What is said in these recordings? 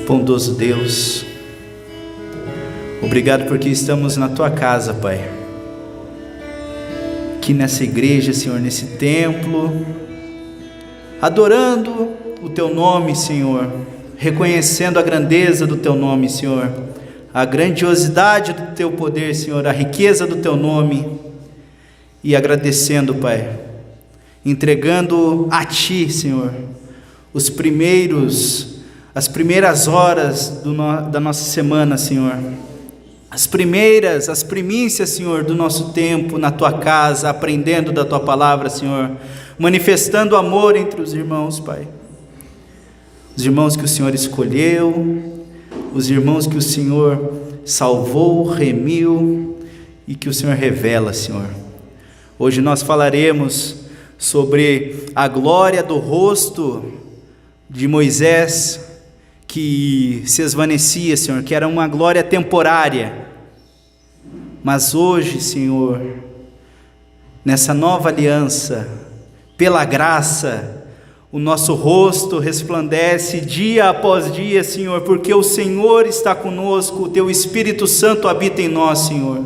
Bondoso Deus, obrigado porque estamos na Tua casa, Pai, aqui nessa igreja, Senhor, nesse templo, adorando o Teu nome, Senhor, reconhecendo a grandeza do Teu nome, Senhor, a grandiosidade do Teu poder, Senhor, a riqueza do Teu nome, e agradecendo, Pai, entregando a Ti, Senhor, as primeiras horas da nossa semana, Senhor, as primícias, Senhor, do nosso tempo na Tua casa, aprendendo da Tua palavra, Senhor, manifestando amor entre os irmãos, Pai. os irmãos que o Senhor escolheu, os irmãos que o Senhor salvou, remiu e que o Senhor revela, Senhor. Hoje nós falaremos sobre a glória do rosto de Moisés que se esvanecia, Senhor, que era uma glória temporária. Mas hoje, Senhor, nessa nova aliança, pela graça, o nosso rosto resplandece dia após dia, Senhor, porque o Senhor está conosco, o Teu Espírito Santo habita em nós, Senhor.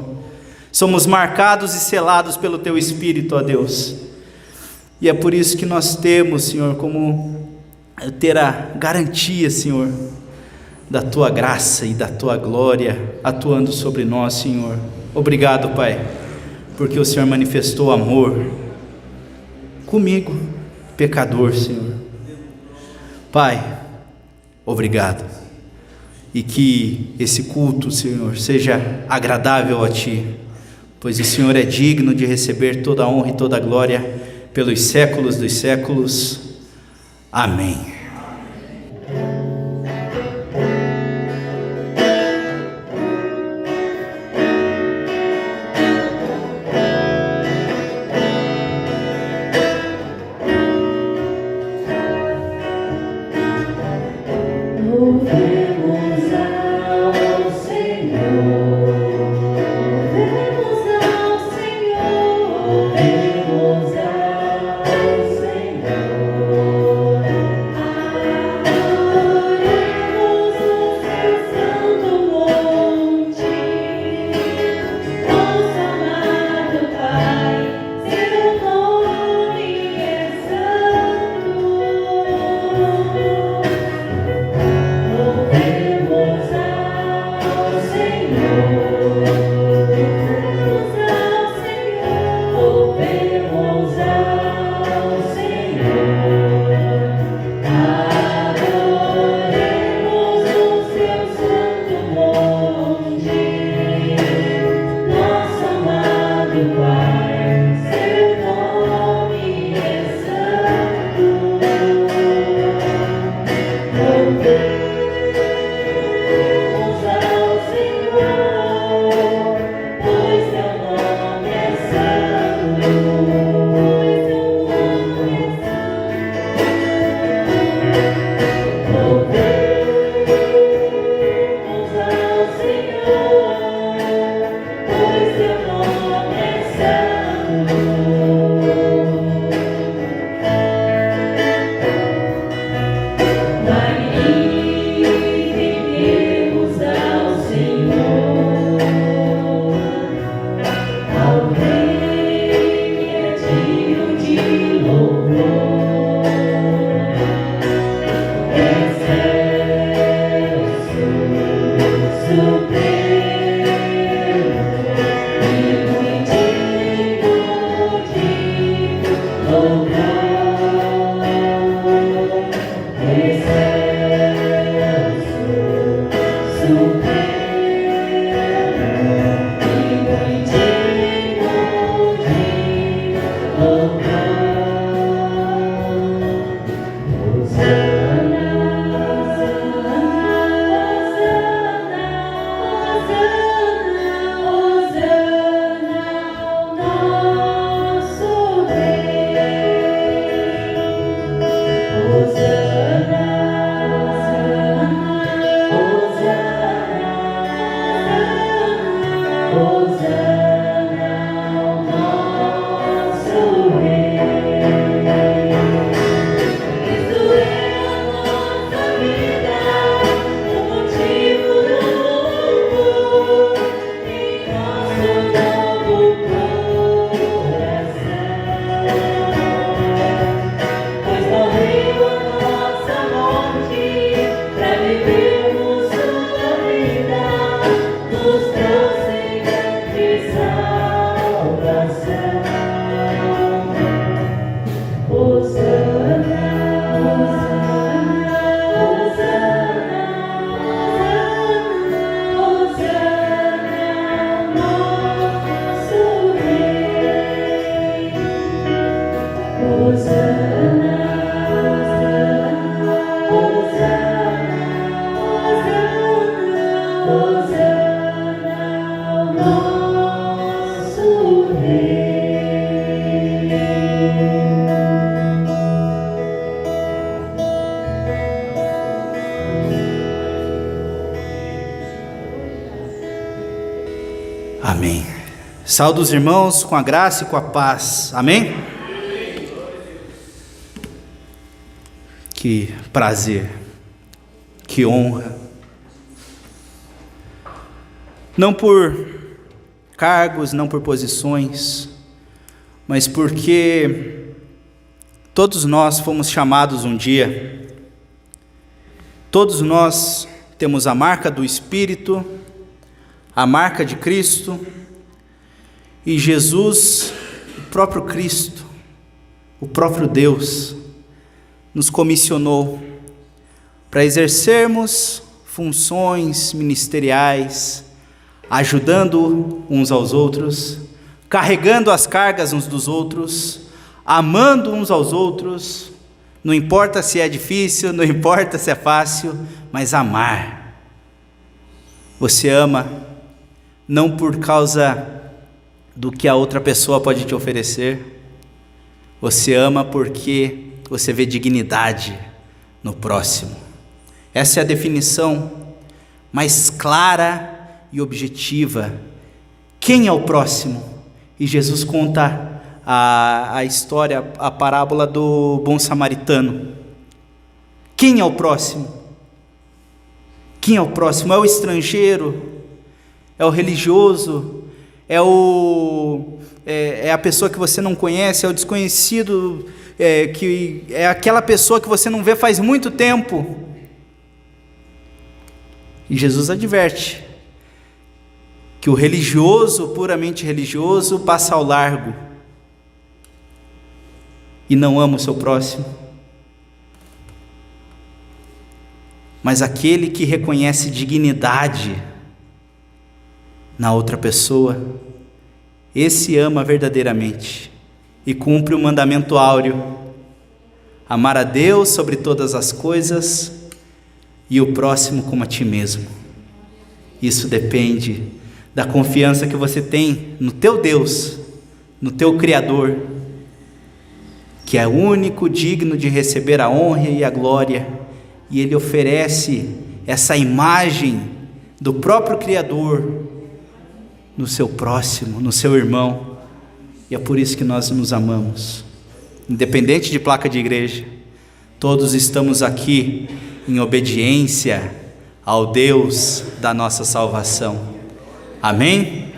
Somos marcados e selados pelo Teu Espírito, ó Deus. E é por isso que nós temos, Senhor, como ter a garantia, Senhor, da Tua graça e da Tua glória atuando sobre nós, Senhor. Obrigado, Pai, porque o Senhor manifestou amor comigo, pecador, Senhor. Pai, obrigado. E que esse culto, Senhor, seja agradável a Ti, pois o Senhor é digno de receber toda a honra e toda a glória pelos séculos dos séculos. Amém. Hosana. Amém. Saúdo os irmãos com a graça e com a paz. Amém? Que prazer, que honra. Não por cargos, não por posições, mas porque todos nós fomos chamados um dia. Todos nós temos a marca do Espírito, a marca de Cristo, e Jesus, o próprio Cristo, o próprio Deus, nos comissionou para exercermos funções ministeriais, ajudando uns aos outros, carregando as cargas uns dos outros, amando uns aos outros, não importa se é difícil, não importa se é fácil, mas amar. Você ama não por causa do que a outra pessoa pode te oferecer, você ama porque você vê dignidade no próximo. Essa é a definição mais clara e objetiva. Quem é o próximo? E Jesus conta a história, a parábola do bom samaritano. Quem é o próximo? Quem é o próximo? É o estrangeiro? É o religioso? É a pessoa que você não conhece? É o desconhecido? Que é aquela pessoa que você não vê faz muito tempo? E Jesus adverte que o religioso, puramente religioso, passa ao largo e não ama o seu próximo. Mas aquele que reconhece dignidade na outra pessoa, esse ama verdadeiramente e cumpre o mandamento áureo: amar a Deus sobre todas as coisas e o próximo como a ti mesmo. Isso depende da confiança que você tem no teu Deus, no teu Criador, que é único, digno de receber a honra e a glória, e Ele oferece essa imagem do próprio Criador no seu próximo, no seu irmão, e é por isso que nós nos amamos. Independente de placa de igreja, todos estamos aqui em obediência ao Deus da nossa salvação. Amém?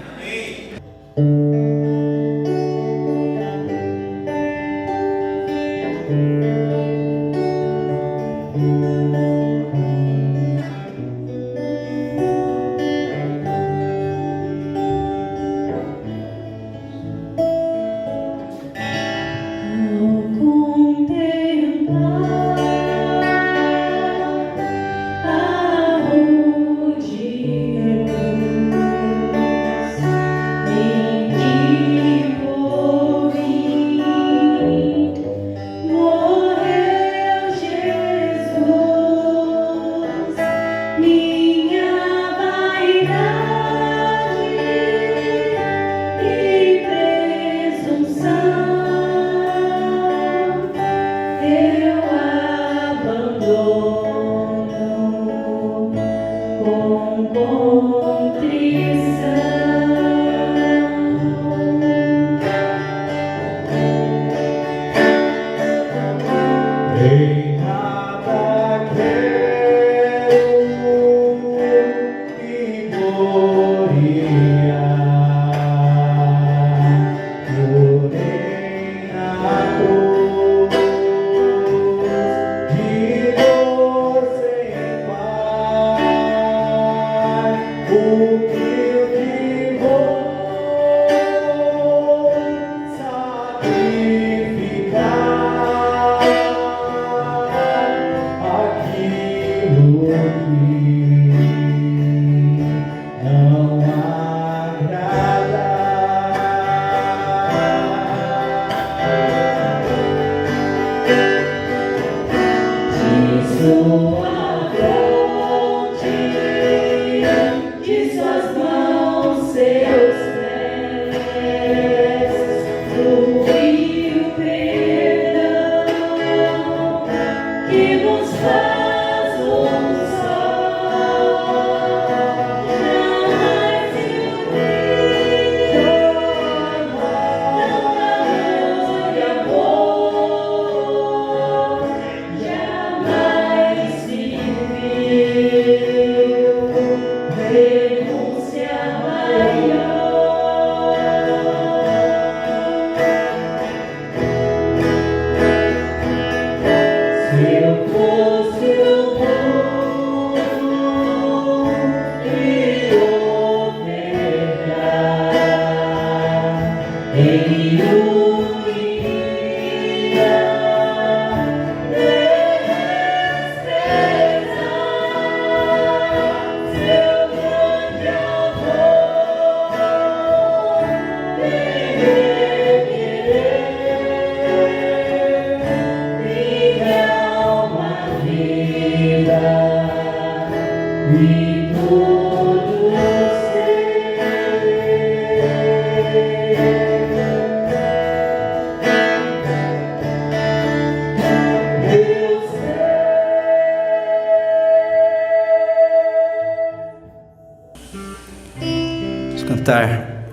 Cantar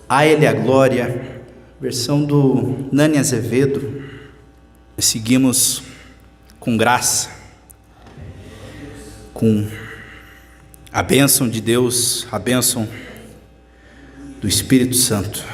A Ele a Glória, versão do Nani Azevedo. Seguimos com graça, com a bênção de Deus, a bênção do Espírito Santo.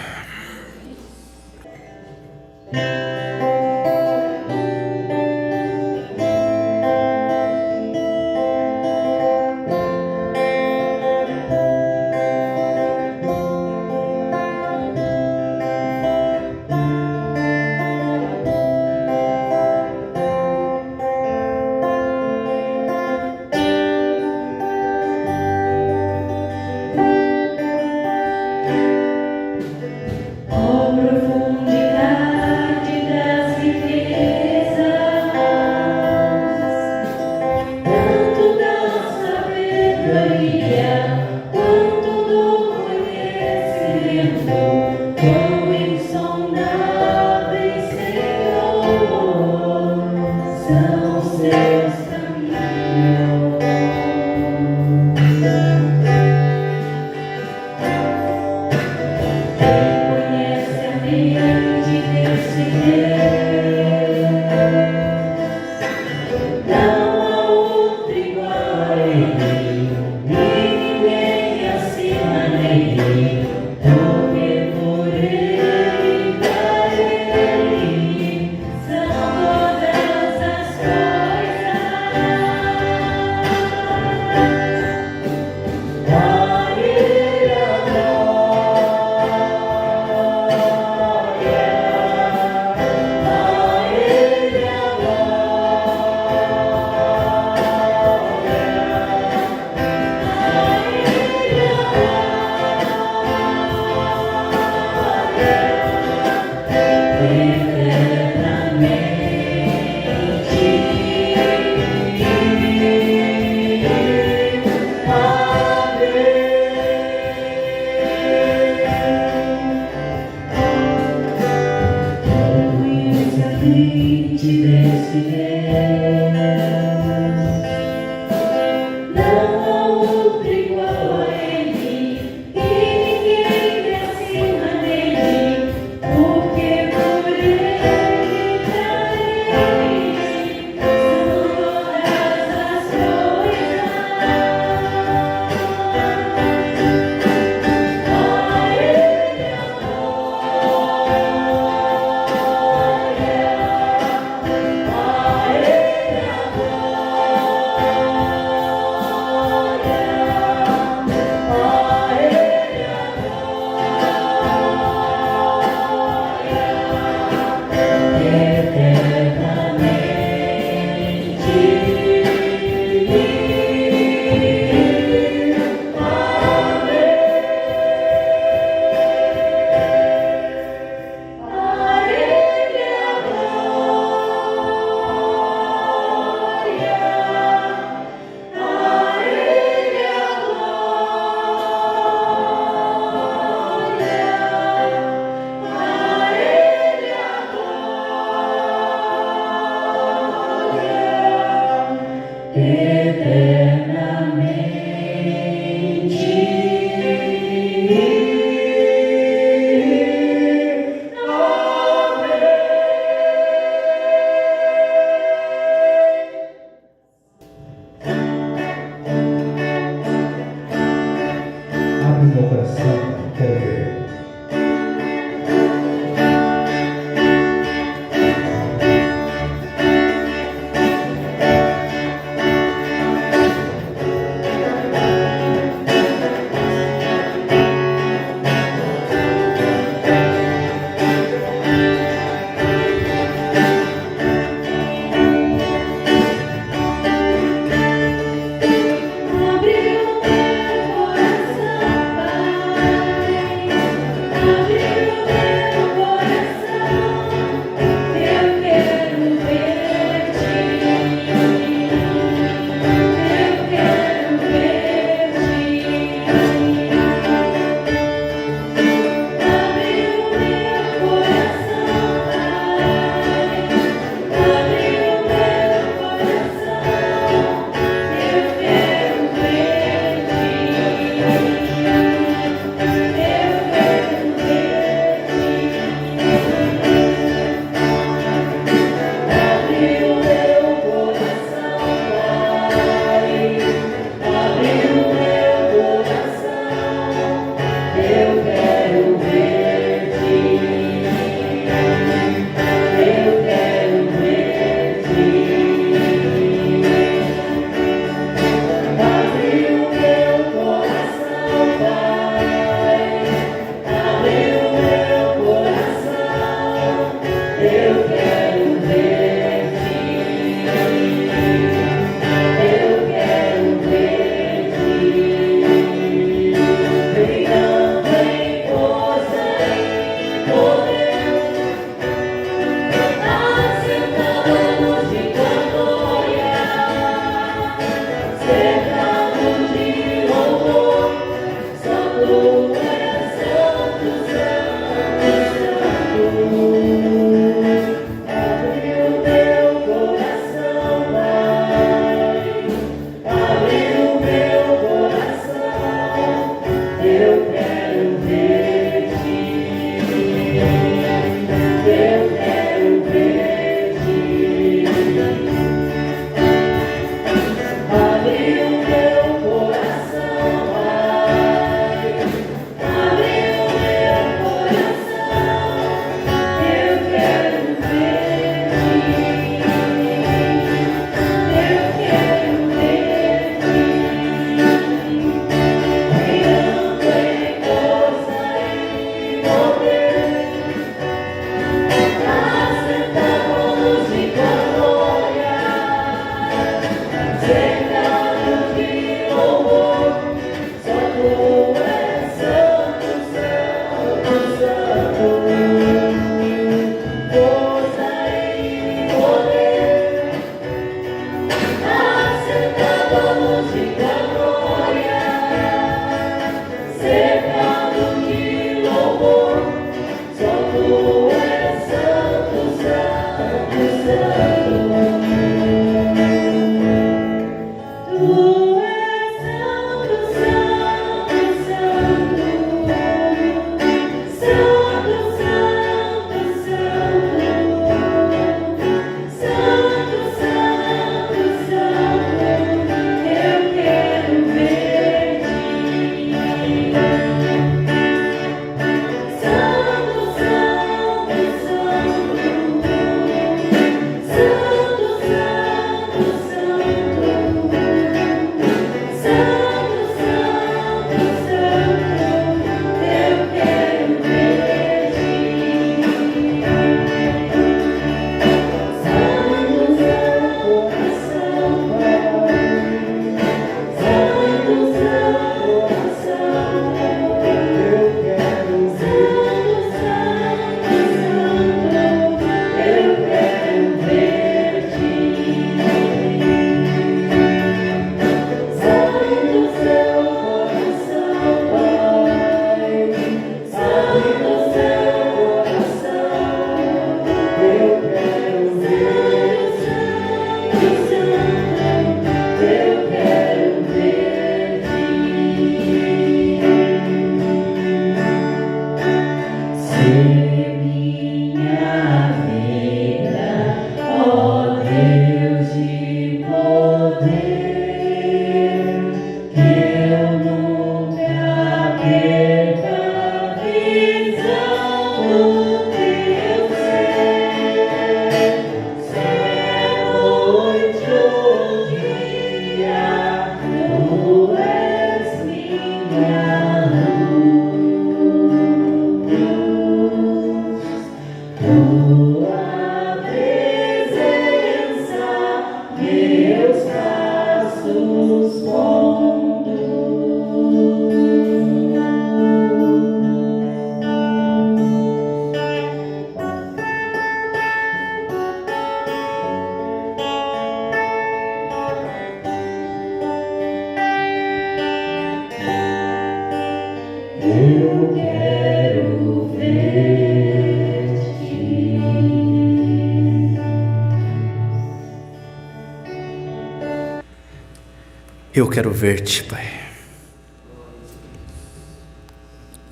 Eu quero ver-te, Pai.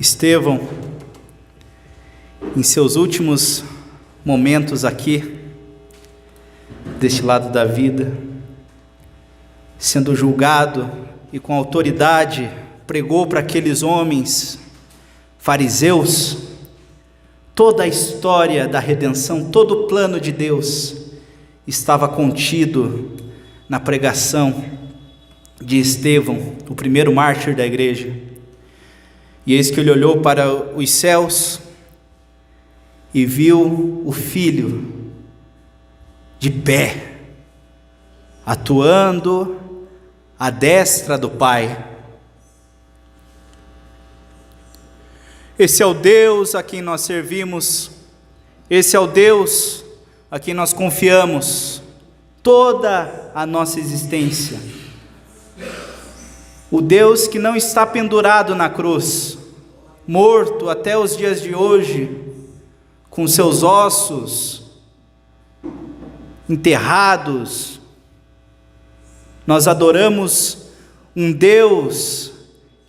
Estevão, em seus últimos momentos aqui, deste lado da vida, sendo julgado e com autoridade, pregou para aqueles homens fariseus toda a história da redenção, todo o plano de Deus estava contido na pregação de Estevão, o primeiro mártir da igreja. E eis que ele olhou para os céus e viu o Filho de pé, atuando à destra do Pai. Esse é o Deus a quem nós servimos, esse é o Deus a quem nós confiamos toda a nossa existência. O Deus que não está pendurado na cruz, morto até os dias de hoje, com seus ossos enterrados. Nós adoramos um Deus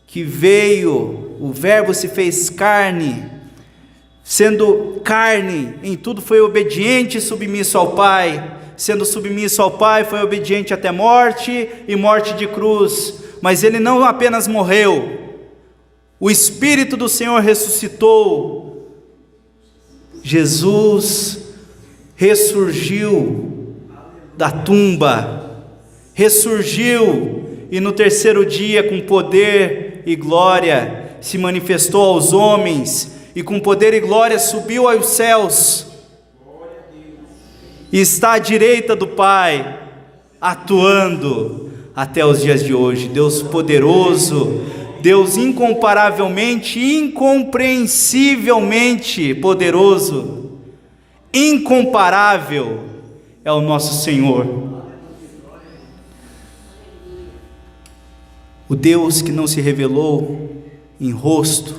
que veio, o Verbo se fez carne, sendo carne em tudo foi obediente e submisso ao Pai, sendo submisso ao Pai foi obediente até morte e morte de cruz. Mas ele não apenas morreu, o Espírito do Senhor ressuscitou, Jesus ressurgiu da tumba, ressurgiu, e no terceiro dia, com poder e glória, se manifestou aos homens, e com poder e glória subiu aos céus, e está à direita do Pai, atuando até os dias de hoje. Deus poderoso, Deus incomparavelmente, incompreensivelmente poderoso, incomparável é o nosso Senhor. O Deus que não se revelou em rosto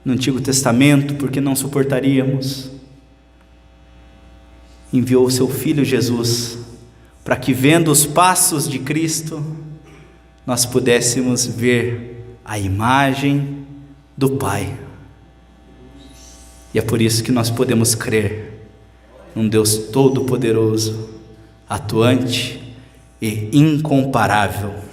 no Antigo Testamento, porque não suportaríamos, enviou o seu Filho Jesus, para que, vendo os passos de Cristo, nós pudéssemos ver a imagem do Pai. E é por isso que nós podemos crer num Deus todo-poderoso, atuante e incomparável.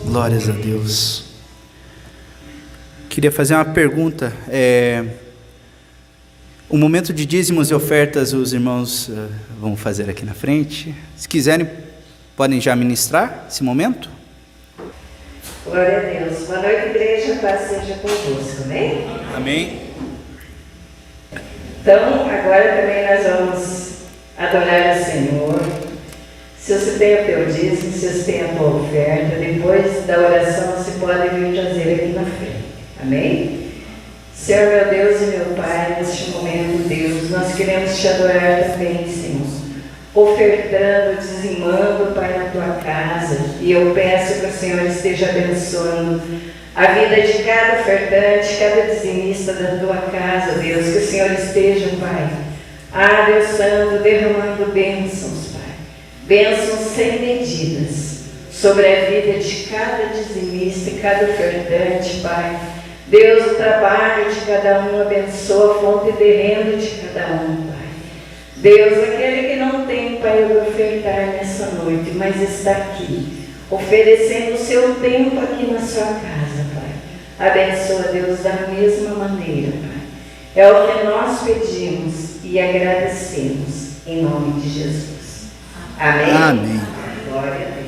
Glórias a Deus. Queria fazer uma pergunta. O momento de dízimos e ofertas os irmãos vão fazer aqui na frente. Se quiserem, podem já ministrar esse momento. Glória a Deus. Boa noite, igreja. Paz seja convosco, amém? Amém. Então, agora também nós vamos adorar o Senhor. Se você tem o teu dízimo, se você tem a tua oferta, depois da oração você pode vir trazer aqui na frente. Amém? Senhor, meu Deus e meu Pai, neste momento, Deus, nós queremos te adorar também, Senhor. Ofertando, dizimando, Pai, na tua casa. E eu peço que o Senhor esteja abençoando a vida de cada ofertante, cada dizimista da tua casa, Deus. Que o Senhor esteja, Pai, abençoando, derramando bênçãos, Pai. Bênçãos sem medidas sobre a vida de cada dizimista e cada ofertante, Pai. Deus, o trabalho de cada um, abençoa a fonte de renda de cada um, Pai. Deus, aquele que não tem, Pai, o ofertar nessa noite, mas está aqui, oferecendo o seu tempo aqui na sua casa, Pai. Abençoa, Deus, da mesma maneira, Pai. É o que nós pedimos e agradecemos, em nome de Jesus. Amém? Amém. Glória a Deus.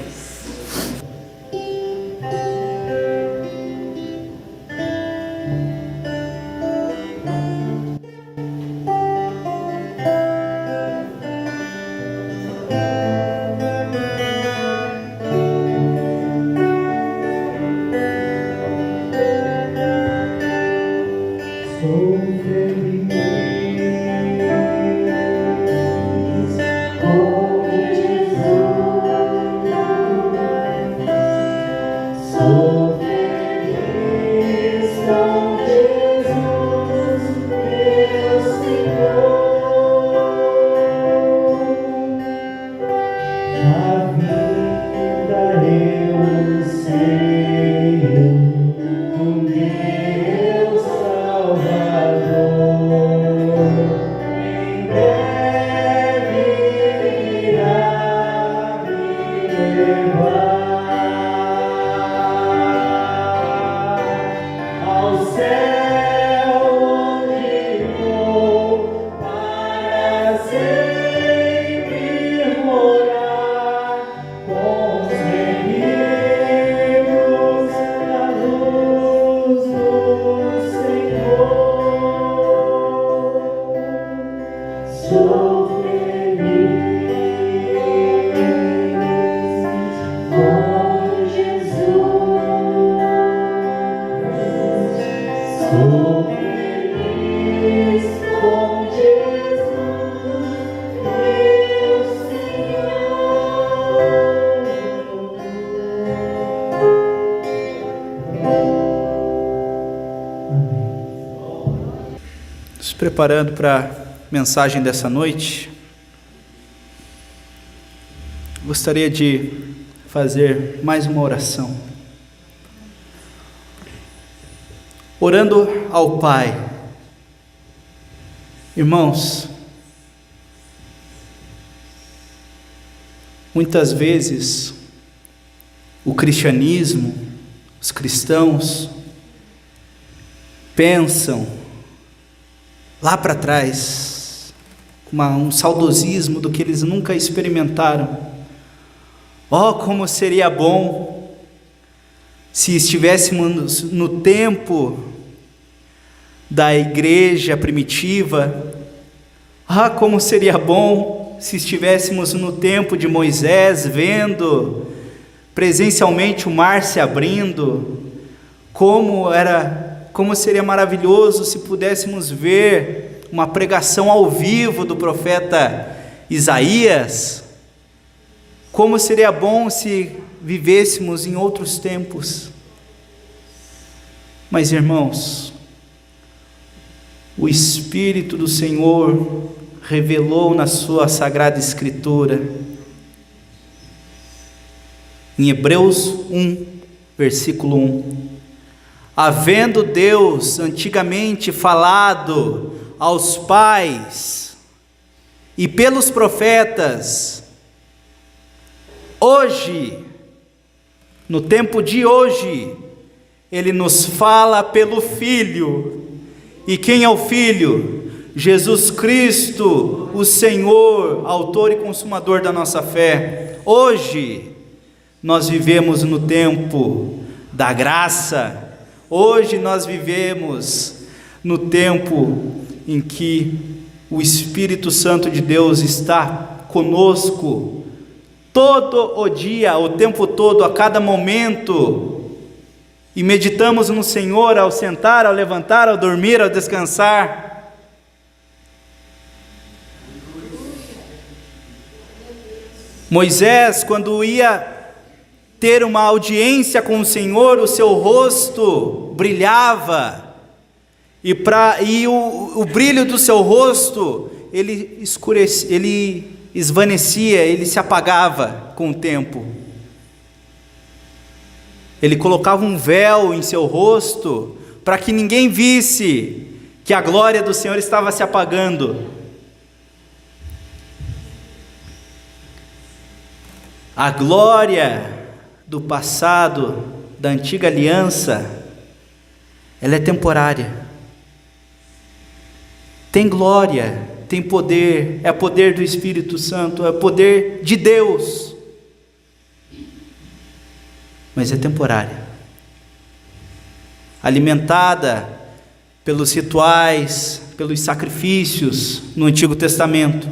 Preparando para a mensagem dessa noite, gostaria de fazer mais uma oração, orando ao Pai. Irmãos, muitas vezes o cristianismo, os cristãos pensam lá para trás, um saudosismo do que eles nunca experimentaram. Como seria bom se estivéssemos no tempo da igreja primitiva. Como seria bom se estivéssemos no tempo de Moisés, vendo presencialmente o mar se abrindo. Como seria maravilhoso se pudéssemos ver uma pregação ao vivo do profeta Isaías. Como seria bom se vivêssemos em outros tempos. Mas, irmãos, o Espírito do Senhor revelou na sua Sagrada Escritura, em Hebreus 1, versículo 1, havendo Deus antigamente falado aos pais e pelos profetas, hoje, no tempo de hoje, Ele nos fala pelo Filho. E quem é o Filho? Jesus Cristo, o Senhor, autor e consumador da nossa fé. Hoje nós vivemos no tempo da graça. Hoje nós vivemos no tempo em que o Espírito Santo de Deus está conosco todo o dia, o tempo todo, a cada momento, e meditamos no Senhor ao sentar, ao levantar, ao dormir, ao descansar. Moisés, quando ia ter uma audiência com o Senhor, o seu rosto brilhava, e o brilho do seu rosto, ele esvanecia, ele se apagava com o tempo. Ele colocava um véu em seu rosto, para que ninguém visse que a glória do Senhor estava se apagando. A glória do passado, da antiga aliança, ela é temporária. Tem glória, tem poder, é poder do Espírito Santo, é poder de Deus, mas é temporária, alimentada pelos rituais, pelos sacrifícios no Antigo Testamento.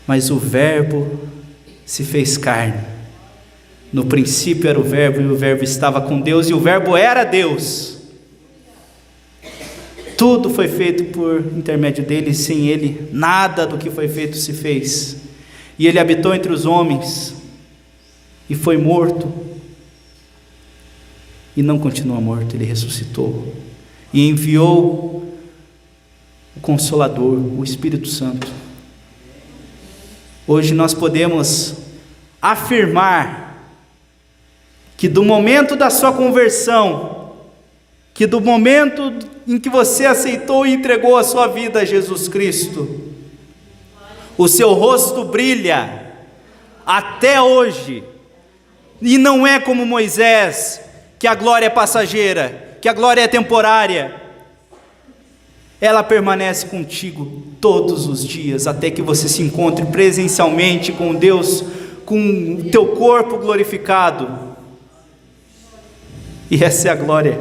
Mas o Verbo se fez carne. No princípio era o Verbo, e o Verbo estava com Deus, e o Verbo era Deus. Tudo foi feito por intermédio dele, e sem ele nada do que foi feito se fez. E ele habitou entre os homens, e foi morto, e não continua morto, ele ressuscitou, e enviou o Consolador, o Espírito Santo. Hoje nós podemos afirmar que do momento da sua conversão, que do momento em que você aceitou e entregou a sua vida a Jesus Cristo, o seu rosto brilha até hoje, e não é como Moisés, que a glória é passageira, que a glória é temporária. Ela permanece contigo todos os dias, até que você se encontre presencialmente com Deus, com o teu corpo glorificado. E essa é a glória,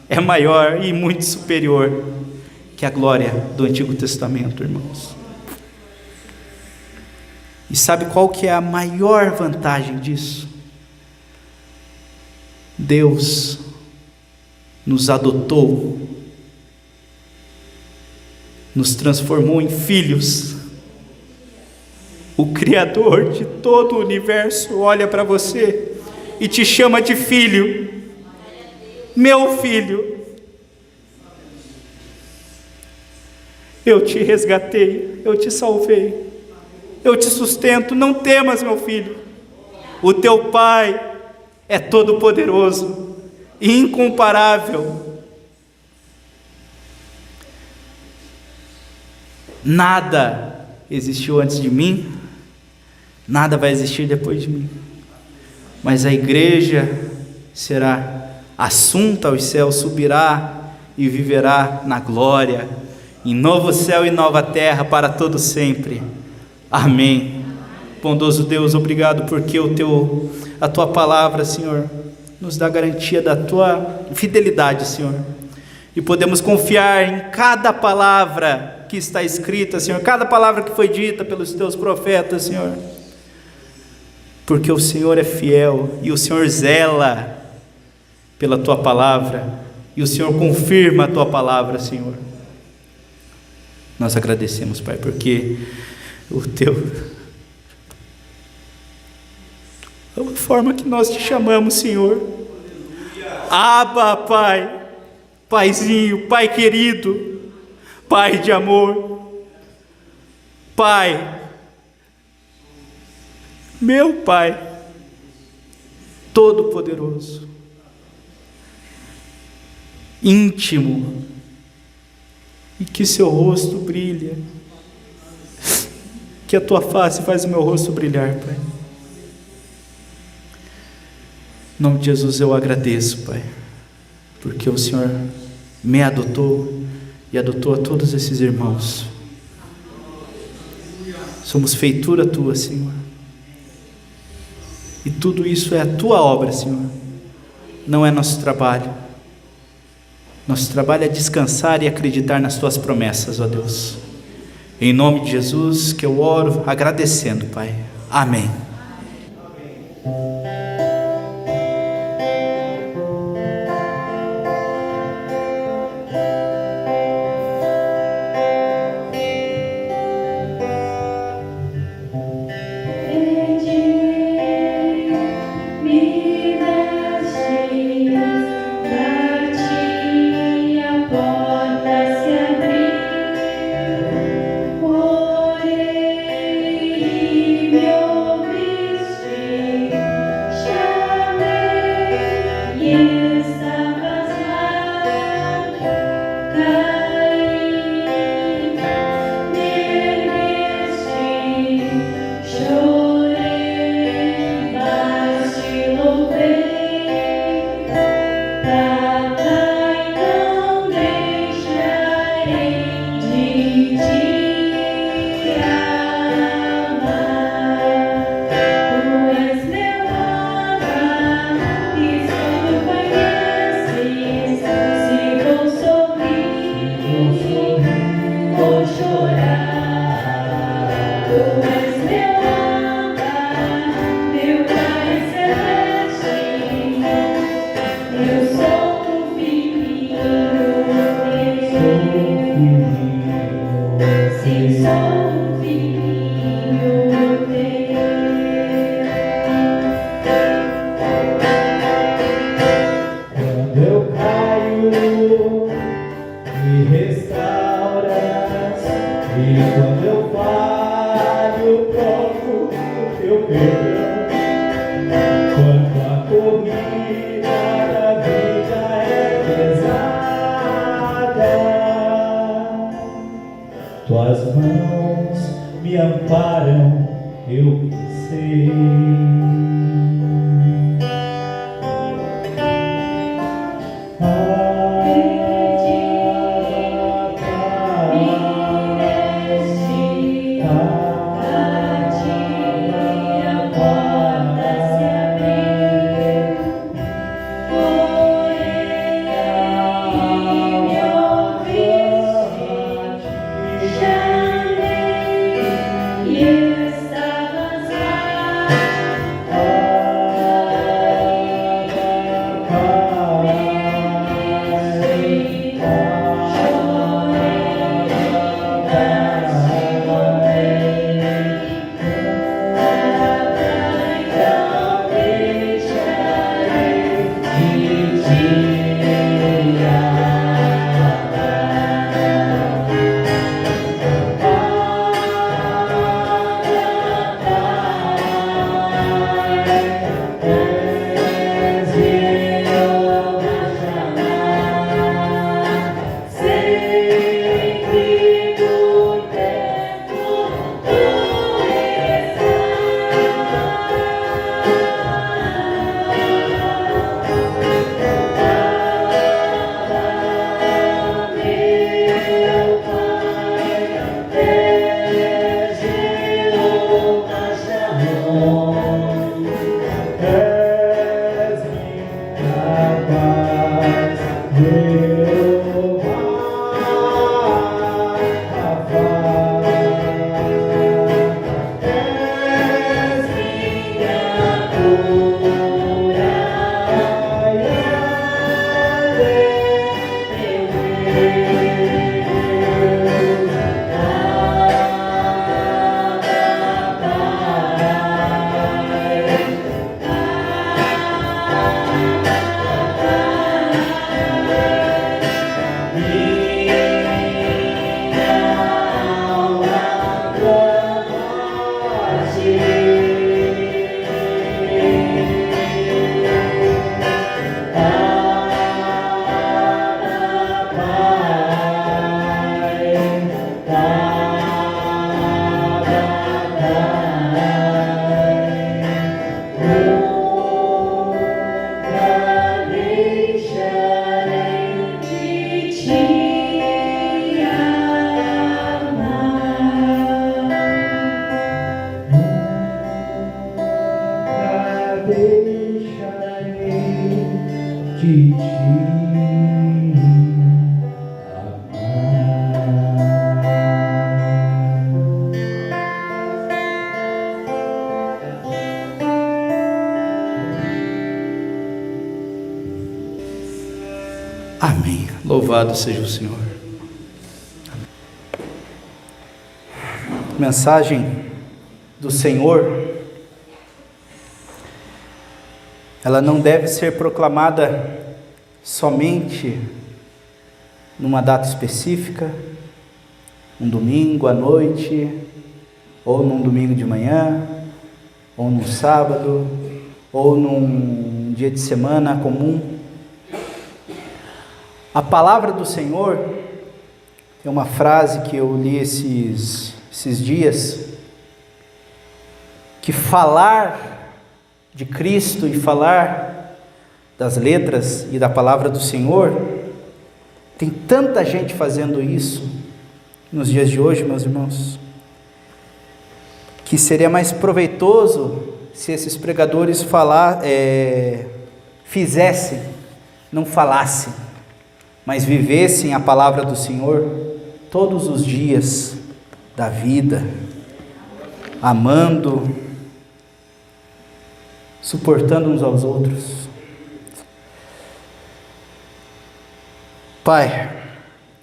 é maior e muito superior que a glória do Antigo Testamento, irmãos. E sabe qual que é a maior vantagem disso? Deus nos adotou, nos transformou em filhos. O Criador de todo o universo olha para você e te chama de filho. Meu filho, eu te resgatei, eu te salvei, eu te sustento. Não temas, meu filho, o teu Pai é todo poderoso e incomparável. Nada existiu antes de mim, nada vai existir depois de mim, mas a igreja será assunta aos céus, subirá e viverá na glória, em novo céu e nova terra para todo sempre. Amém. Bondoso Deus, obrigado porque a tua palavra, Senhor, nos dá garantia da tua fidelidade, Senhor, e podemos confiar em cada palavra que está escrita, Senhor, cada palavra que foi dita pelos teus profetas, Senhor, porque o Senhor é fiel e o Senhor zela pela tua palavra, e o Senhor confirma a tua palavra, Senhor. Nós agradecemos, Pai, porque a forma que nós te chamamos, Senhor, Abba, Pai, Paizinho, Pai querido, Pai de amor, Pai, meu Pai, todo-poderoso, íntimo, e que seu rosto brilha, que a tua face faz o meu rosto brilhar, Pai. Em nome de Jesus eu agradeço, Pai, porque o Senhor me adotou e adotou a todos esses irmãos. Somos feitura tua, Senhor. E tudo isso é a tua obra, Senhor. Não é nosso trabalho. Nosso trabalho é descansar e acreditar nas tuas promessas, ó Deus. Em nome de Jesus que eu oro agradecendo, Pai. Amém. Tuas mãos me amparam, eu sei. Estavas lá. Louvado seja o Senhor. Mensagem do Senhor, ela não deve ser proclamada somente numa data específica, um domingo à noite, ou num domingo de manhã, ou num sábado, ou num dia de semana comum. A palavra do Senhor, tem uma frase que eu li esses dias, que falar de Cristo e falar das letras e da palavra do Senhor, tem tanta gente fazendo isso nos dias de hoje, meus irmãos, que seria mais proveitoso se esses pregadores fizessem, não falassem, mas vivessem a palavra do Senhor todos os dias da vida, amando, suportando uns aos outros. Pai,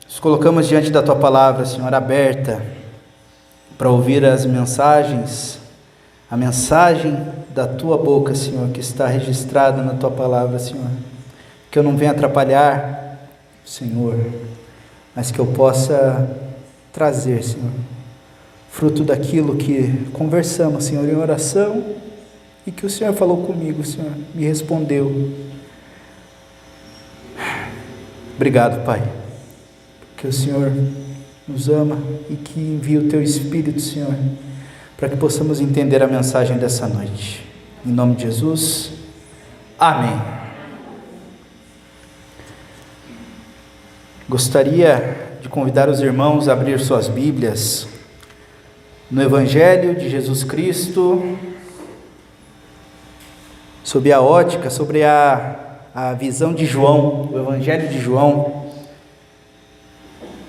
nos colocamos diante da Tua palavra, Senhor, aberta para ouvir as mensagens, a mensagem da Tua boca, Senhor, que está registrada na Tua palavra, Senhor, que eu não venha atrapalhar, Senhor, mas que eu possa trazer, Senhor, fruto daquilo que conversamos, Senhor, em oração, e que o Senhor falou comigo, Senhor, me respondeu. Obrigado, Pai, que o Senhor nos ama e que envie o Teu Espírito, Senhor, para que possamos entender a mensagem dessa noite. Em nome de Jesus, amém. Gostaria de convidar os irmãos a abrir suas Bíblias no Evangelho de Jesus Cristo, sob a ótica, sobre a visão de João, o Evangelho de João.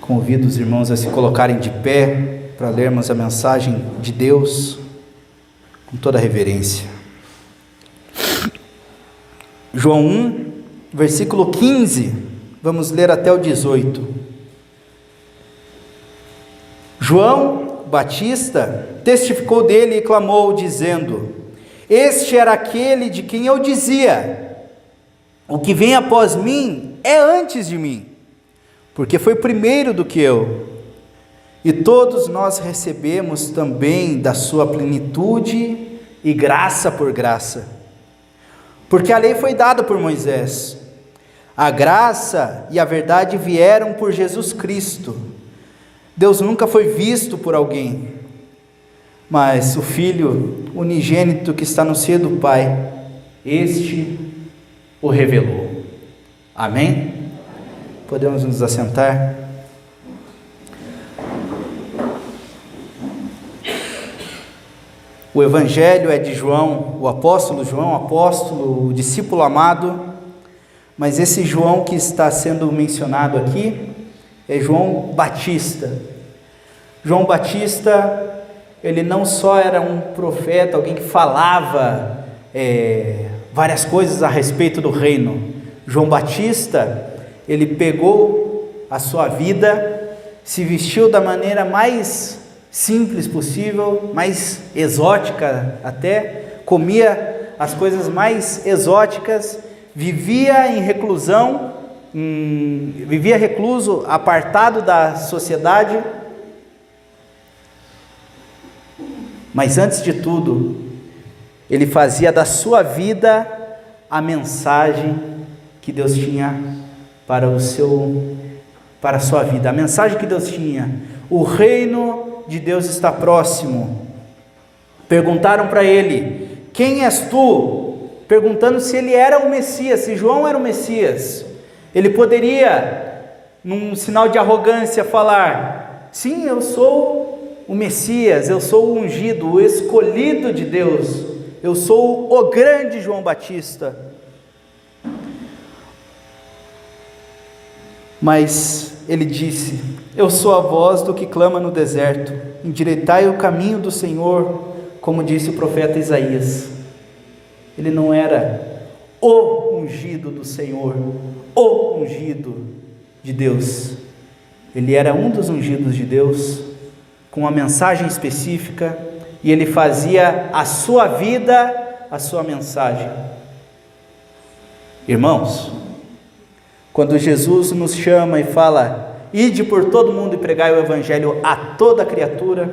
Convido os irmãos a se colocarem de pé para lermos a mensagem de Deus com toda a reverência. João 1, versículo 15. Vamos ler até o 18. João Batista testificou dele e clamou, dizendo: Este era aquele de quem eu dizia: O que vem após mim é antes de mim, porque foi primeiro do que eu. E todos nós recebemos também da sua plenitude e graça por graça. Porque a lei foi dada por Moisés, a graça e a verdade vieram por Jesus Cristo. Deus nunca foi visto por alguém, mas o Filho unigênito que está no seio do Pai, este o revelou. Amém? Podemos nos assentar? O Evangelho é de João, o apóstolo João, o discípulo amado. Mas esse João que está sendo mencionado aqui é João Batista. João Batista, ele não só era um profeta, alguém que falava várias coisas a respeito do reino. João Batista, ele pegou a sua vida, se vestiu da maneira mais simples possível, mais exótica até, comia as coisas mais exóticas, vivia em reclusão, vivia recluso, apartado da sociedade, mas antes de tudo, ele fazia da sua vida a mensagem que Deus tinha para a sua vida, a mensagem que Deus tinha: o reino de Deus está próximo. Perguntaram para ele: quem és tu? Perguntando se ele era o Messias, se João era o Messias. Ele poderia, num sinal de arrogância, falar: sim, eu sou o Messias, eu sou o ungido, o escolhido de Deus, eu sou o grande João Batista. Mas ele disse: eu sou a voz do que clama no deserto, endireitai o caminho do Senhor, como disse o profeta Isaías. Ele não era o ungido do Senhor, o ungido. de Deus. Ele era um dos ungidos de Deus, com uma mensagem específica, e ele fazia a sua vida a sua mensagem. Irmãos, quando Jesus nos chama e fala: ide por todo mundo e pregai o evangelho a toda criatura,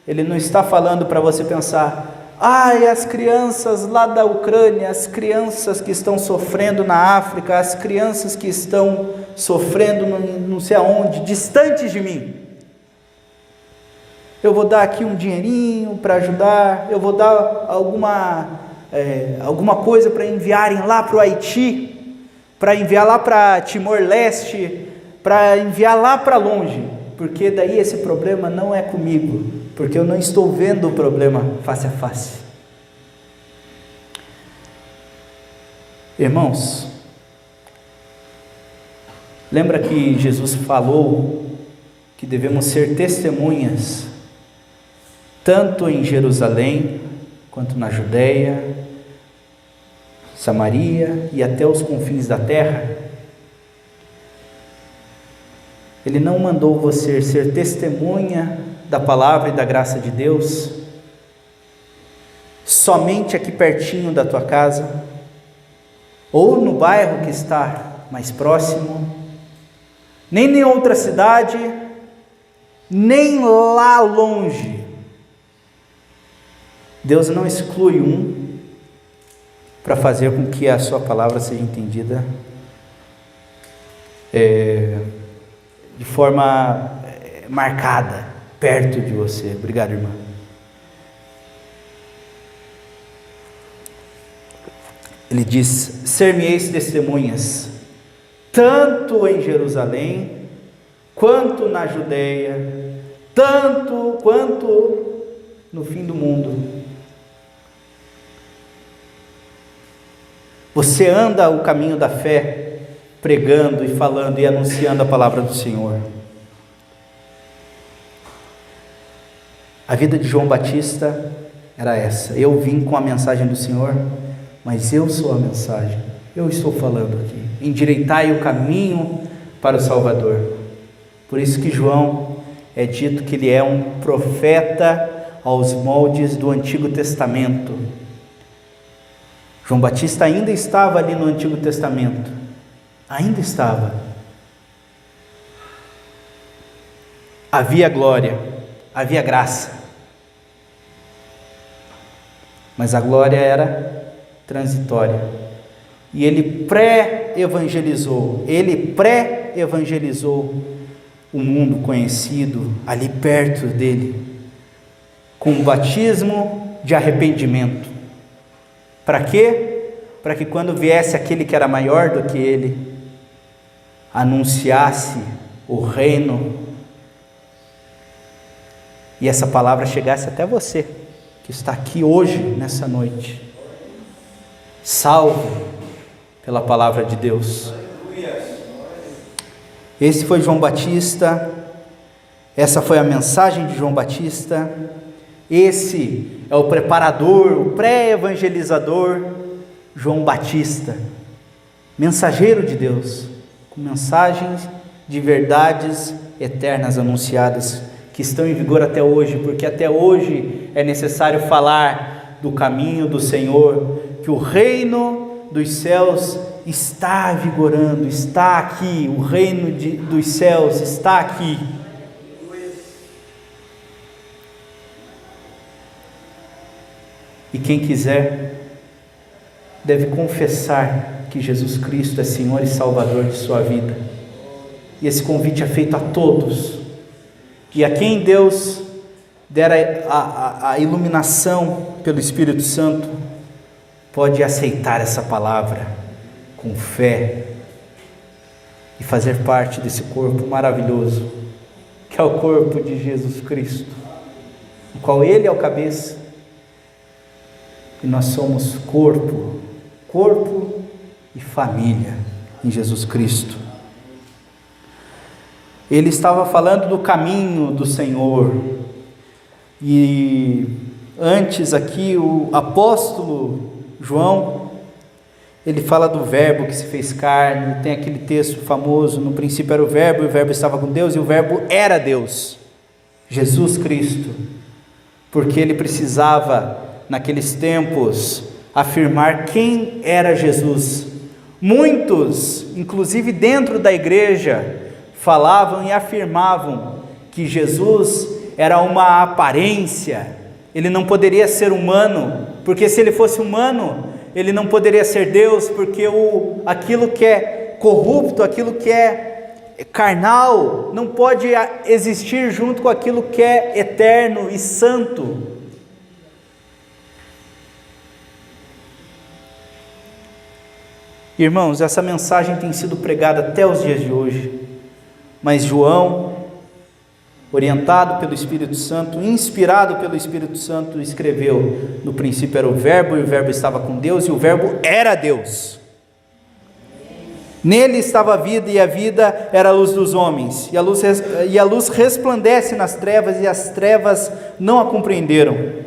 ele não está falando para você pensar: ai, as crianças lá da Ucrânia, as crianças que estão sofrendo na África, as crianças que estão sofrendo não sei aonde, distantes de mim. Eu vou dar aqui um dinheirinho para ajudar, eu vou dar alguma coisa para enviarem lá para o Haiti, para enviar lá para Timor-Leste, para enviar lá para longe, porque daí esse problema não é comigo, porque eu não estou vendo o problema face a face. Irmãos, lembra que Jesus falou que devemos ser testemunhas, tanto em Jerusalém, quanto na Judéia, Samaria e até os confins da terra? Ele não mandou você ser testemunha da palavra e da graça de Deus somente aqui pertinho da tua casa, ou no bairro que está mais próximo, nem em outra cidade, nem lá longe. Deus não exclui um para fazer com que a sua palavra seja entendida de forma marcada, perto de você. Obrigado, irmã. Ele diz: ser-me-eis testemunhas, tanto em Jerusalém, quanto na Judéia, tanto quanto no fim do mundo. Você anda o caminho da fé, pregando e falando e anunciando a palavra do Senhor. A vida de João Batista era essa: eu vim com a mensagem do Senhor, mas eu sou a mensagem, eu estou falando aqui, endireitai o caminho para o Salvador. Por isso que João é dito que ele é um profeta aos moldes do Antigo Testamento. João Batista ainda estava ali no Antigo Testamento, ainda estava. Havia glória, havia graça, mas a glória era transitória. E ele pré-evangelizou o mundo conhecido ali perto dele, com o batismo de arrependimento. Para quê? Para que quando viesse aquele que era maior do que ele, anunciasse o reino, e essa palavra chegasse até você, que está aqui hoje, nessa noite, salvo pela palavra de Deus. Esse foi João Batista, essa foi a mensagem de João Batista. Esse é o preparador, o pré-evangelizador João Batista, mensageiro de Deus, com mensagens de verdades eternas anunciadas, que estão em vigor até hoje, porque até hoje é necessário falar do caminho do Senhor, que o reino dos céus está vigorando, está aqui, o reino dos céus está aqui. E quem quiser deve confessar que Jesus Cristo é Senhor e Salvador de sua vida. E esse convite é feito a todos. E a quem Deus der a iluminação pelo Espírito Santo, pode aceitar essa palavra com fé e fazer parte desse corpo maravilhoso, que é o corpo de Jesus Cristo, no qual Ele é o cabeça. E nós somos corpo e família em Jesus Cristo. Ele estava falando do caminho do Senhor, e antes aqui o apóstolo João, ele fala do verbo que se fez carne, tem aquele texto famoso, no princípio era o verbo, e o verbo estava com Deus, e o verbo era Deus, Jesus Cristo, porque ele precisava, naqueles tempos, afirmar quem era Jesus. Muitos, inclusive dentro da igreja, falavam e afirmavam que Jesus era uma aparência, ele não poderia ser humano, porque se ele fosse humano, ele não poderia ser Deus, porque aquilo que é corrupto, aquilo que é carnal, não pode existir junto com aquilo que é eterno e santo. Irmãos, essa mensagem tem sido pregada até os dias de hoje, mas João, orientado pelo Espírito Santo, inspirado pelo Espírito Santo, escreveu: no princípio era o verbo, e o verbo estava com Deus, e o verbo era Deus. Nele estava a vida, e a vida era a luz dos homens, e a luz resplandece nas trevas, e as trevas não a compreenderam.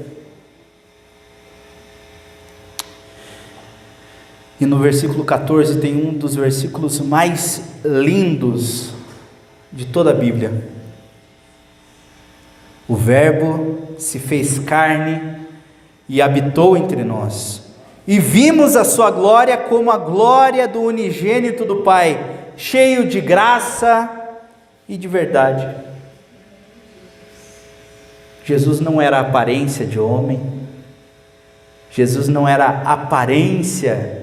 E no versículo 14 tem um dos versículos mais lindos de toda a Bíblia. O verbo se fez carne e habitou entre nós, e vimos a sua glória como a glória do unigênito do Pai, cheio de graça e de verdade. Jesus não era a aparência de homem, Jesus não era a aparência,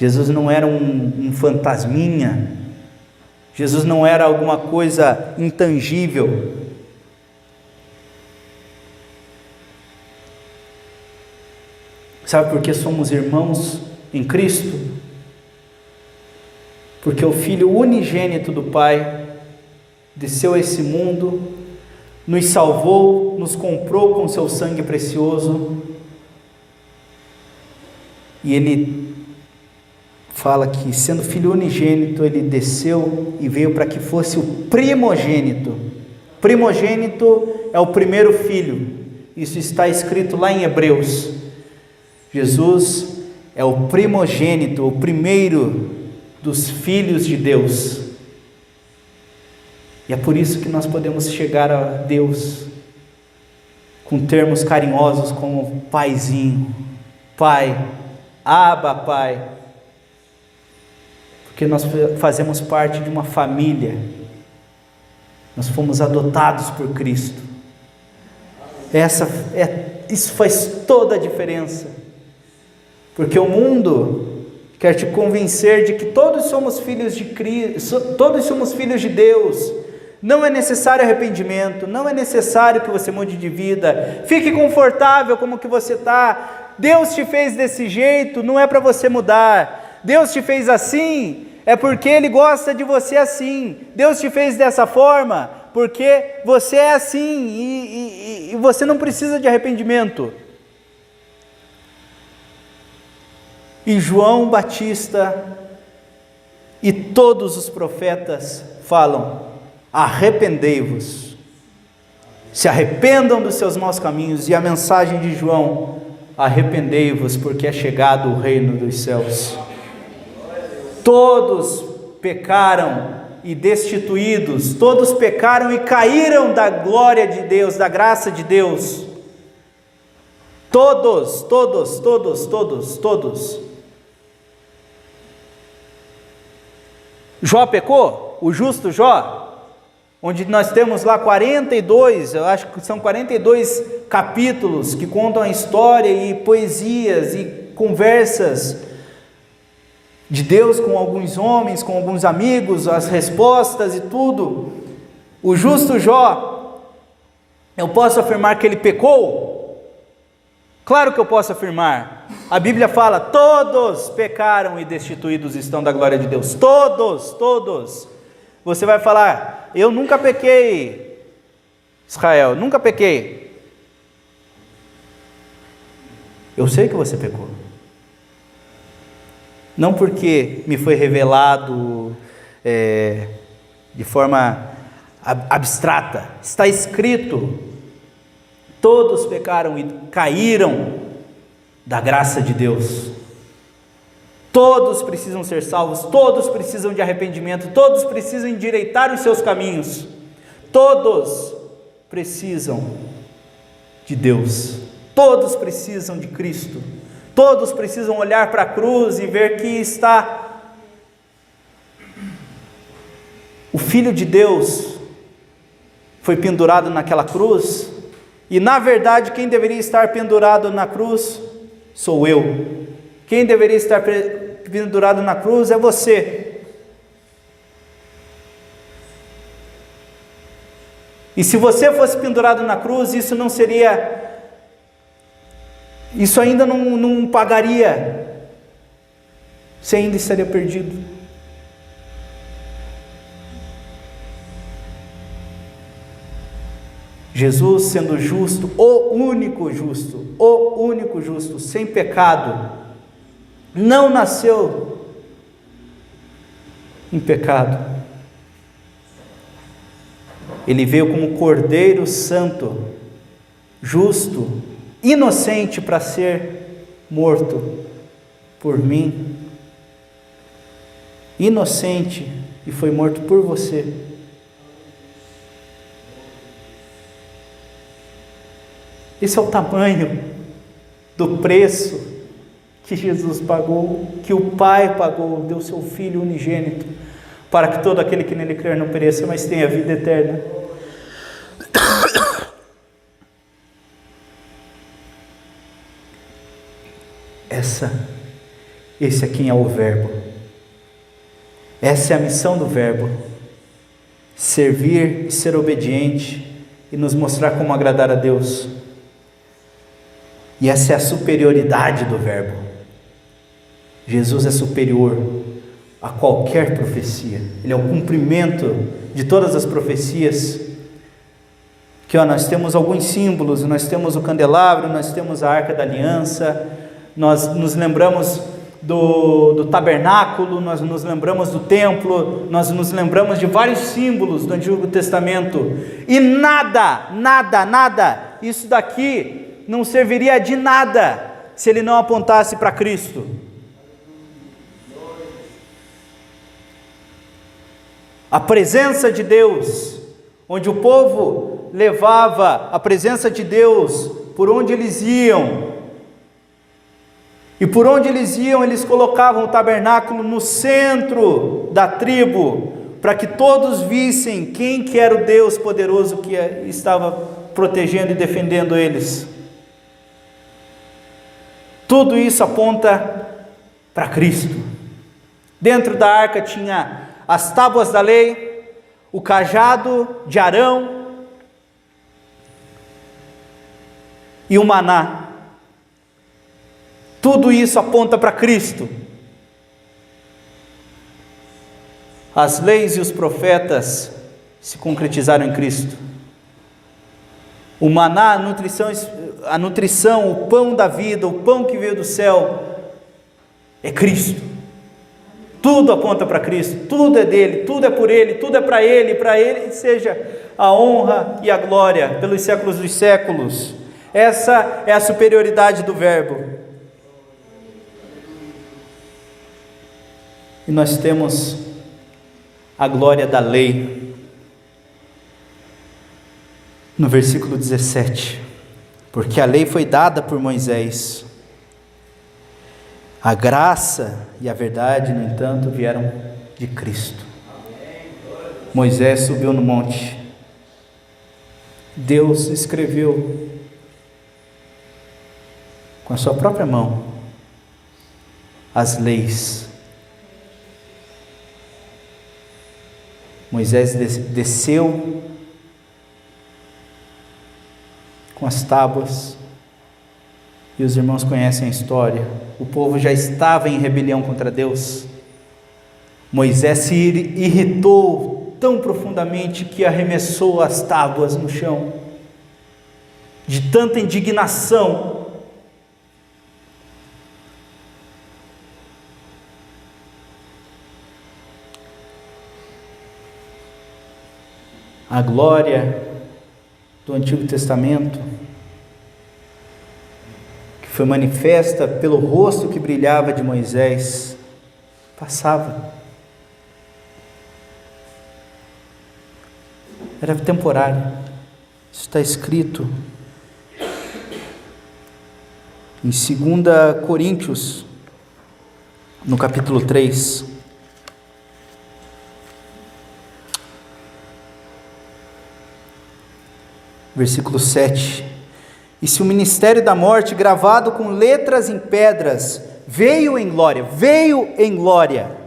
Jesus não era um fantasminha, Jesus não era alguma coisa intangível. Sabe por que somos irmãos em Cristo? Porque o Filho unigênito do Pai desceu a esse mundo, nos salvou, nos comprou com seu sangue precioso, e Ele fala que, sendo Filho unigênito, Ele desceu e veio para que fosse o primogênito. Primogênito é o primeiro filho, isso está escrito lá em Hebreus. Jesus é o primogênito, o primeiro dos filhos de Deus, e é por isso que nós podemos chegar a Deus com termos carinhosos como paizinho, pai, Abba, pai, porque nós fazemos parte de uma família, nós fomos adotados por Cristo. Isso faz toda a diferença, porque o mundo quer te convencer de que todos somos filhos de Cristo, todos somos filhos de Deus, não é necessário arrependimento, não é necessário que você mude de vida, fique confortável como que você está, Deus te fez desse jeito, não é para você mudar, Deus te fez assim, é porque Ele gosta de você assim, Deus te fez dessa forma, porque você é assim, e você não precisa de arrependimento. E João Batista e todos os profetas falam: arrependei-vos, se arrependam dos seus maus caminhos. E a mensagem de João: arrependei-vos, porque é chegado o reino dos céus. Todos pecaram e destituídos, todos pecaram e caíram da glória de Deus, da graça de Deus. Todos. Jó pecou? O justo Jó? Onde nós temos lá 42, eu acho que são 42 capítulos que contam a história e poesias e conversas de Deus com alguns homens, com alguns amigos, as respostas e tudo. O justo Jó, eu posso afirmar que ele pecou? Claro que eu posso afirmar. A Bíblia fala: todos pecaram e destituídos estão da glória de Deus. Todos. Você vai falar: eu nunca pequei, Israel, nunca pequei. Eu sei que você pecou. Não porque me foi revelado de forma abstrata. Está escrito: todos pecaram e caíram da graça de Deus. Todos precisam ser salvos, todos precisam de arrependimento, todos precisam endireitar os seus caminhos, todos precisam de Deus, todos precisam de Cristo, todos precisam olhar para a cruz e ver que está o Filho de Deus, foi pendurado naquela cruz, e na verdade quem deveria estar pendurado na cruz sou eu, quem deveria estar pendurado na cruz é você. E se você fosse pendurado na cruz, isso ainda não pagaria, você ainda estaria perdido. Jesus, sendo justo, o único justo, sem pecado, não nasceu em pecado. Ele veio como Cordeiro Santo, justo, inocente, para ser morto por mim, inocente, e foi morto por você. Esse é o tamanho do preço que Jesus pagou, que o Pai pagou, deu seu Filho unigênito, para que todo aquele que nele crer não pereça, mas tenha vida eterna. Esse aqui é o Verbo. Essa é a missão do Verbo: servir e ser obediente e nos mostrar como agradar a Deus. E essa é a superioridade do Verbo. Jesus é superior a qualquer profecia. Ele é o cumprimento de todas as profecias. Que nós temos alguns símbolos, nós temos o candelabro, nós temos a Arca da Aliança, nós nos lembramos do tabernáculo, nós nos lembramos do templo, nós nos lembramos de vários símbolos do Antigo Testamento, e nada, isso daqui não serviria de nada se ele não apontasse para Cristo. A presença de Deus, onde o povo levava a presença de Deus por onde eles iam, e por onde eles iam, eles colocavam o tabernáculo no centro da tribo, para que todos vissem quem que era o Deus poderoso que estava protegendo e defendendo eles. Tudo isso aponta para Cristo. Dentro da arca tinha as tábuas da lei, o cajado de Arão e o maná. Tudo isso aponta para Cristo. As leis e os profetas se concretizaram em Cristo. O maná, a nutrição, o pão da vida, o pão que veio do céu, é Cristo. Tudo aponta para Cristo, tudo é dele, tudo é por ele, tudo é para ele seja a honra e a glória pelos séculos dos séculos. Essa é a superioridade do Verbo. E nós temos a glória da lei. No versículo 17, porque a lei foi dada por Moisés, a graça e a verdade, no entanto, vieram de Cristo. Moisés subiu no monte, Deus escreveu com a sua própria mão as leis. Moisés desceu com as tábuas, e os irmãos conhecem a história. O povo já estava em rebelião contra Deus. Moisés se irritou tão profundamente que arremessou as tábuas no chão, de tanta indignação. A glória do Antigo Testamento, que foi manifesta pelo rosto que brilhava de Moisés, Passava. Era temporário. Isso está escrito em 2 Coríntios, no capítulo 3. Versículo 7. E se o ministério da morte, gravado com letras em pedras, veio em glória,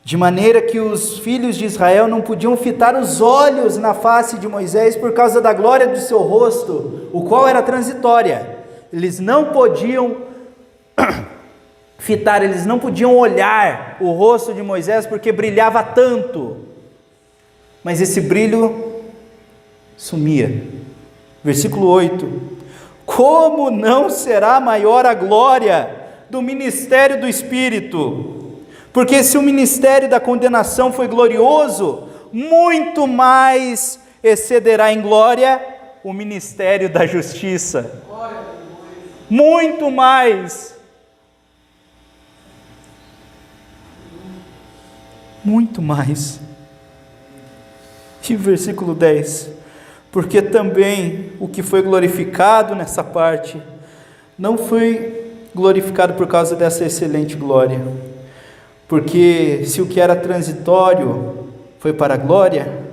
de maneira que os filhos de Israel não podiam fitar os olhos na face de Moisés por causa da glória do seu rosto, o qual era transitória. Eles não podiam fitar, eles não podiam olhar o rosto de Moisés porque brilhava tanto, mas esse brilho sumia. Versículo 8: como não será maior a glória do ministério do Espírito? Porque se o ministério da condenação foi glorioso, muito mais excederá em glória o ministério da justiça. Muito mais. Muito mais. E versículo 10: porque também o que foi glorificado nessa parte, não foi glorificado por causa dessa excelente glória. Porque se o que era transitório foi para a glória,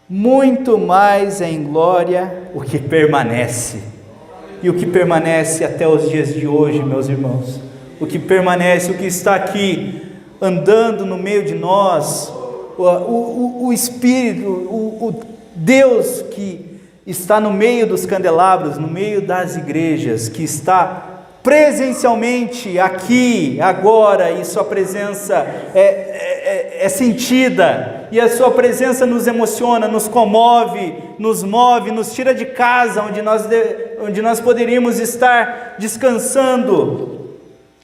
muito mais é em glória o que permanece. E o que permanece até os dias de hoje, meus irmãos, o que permanece, o que está aqui, andando no meio de nós, o Espírito, o Deus que está no meio dos candelabros, no meio das igrejas, que está presencialmente aqui, agora, e sua presença é sentida, e a sua presença nos emociona, nos comove, nos move, nos tira de casa, onde nós poderíamos estar descansando,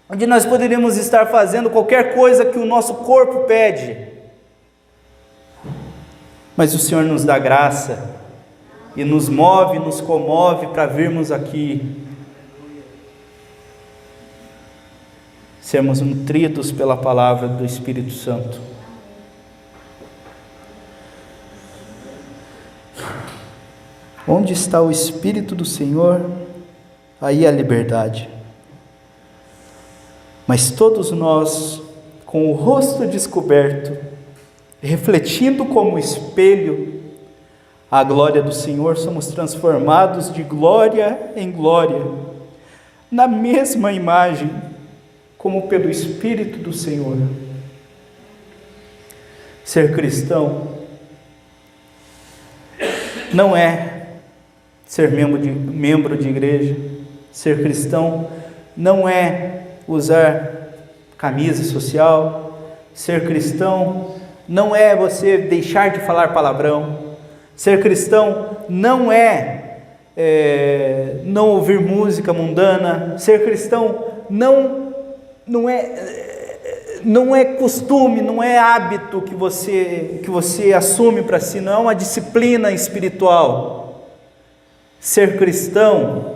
onde nós poderíamos estar fazendo qualquer coisa que o nosso corpo pede, mas o Senhor nos dá graça, e nos move, nos comove para virmos aqui, sermos nutridos pela palavra do Espírito Santo. Onde está o Espírito do Senhor, aí a liberdade. Mas todos nós, com o rosto descoberto, refletindo como espelho a glória do Senhor, somos transformados de glória em glória, na mesma imagem, como pelo Espírito do Senhor. Ser cristão não é ser membro de igreja. Ser cristão não é usar camisa social. Ser cristão não é você deixar de falar palavrão. Ser cristão não é não ouvir música mundana. Ser cristão não é costume, não é hábito que você assume para si, não é uma disciplina espiritual. Ser cristão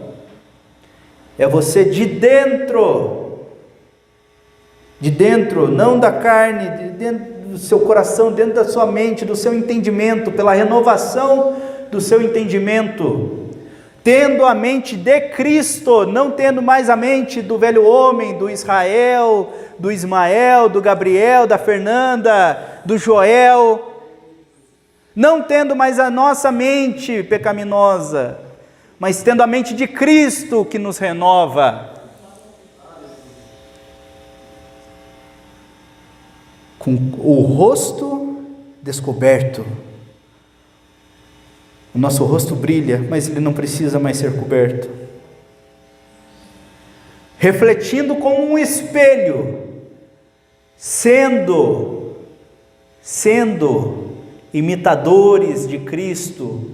é você de dentro, não da carne, de dentro do seu coração, dentro da sua mente, do seu entendimento, pela renovação do seu entendimento, tendo a mente de Cristo, não tendo mais a mente do velho homem, do Israel, do Ismael, do Gabriel, da Fernanda, do Joel, não tendo mais a nossa mente pecaminosa, mas tendo a mente de Cristo que nos renova, com o rosto descoberto. O nosso rosto brilha, mas ele não precisa mais ser coberto. Refletindo como um espelho, sendo imitadores de Cristo,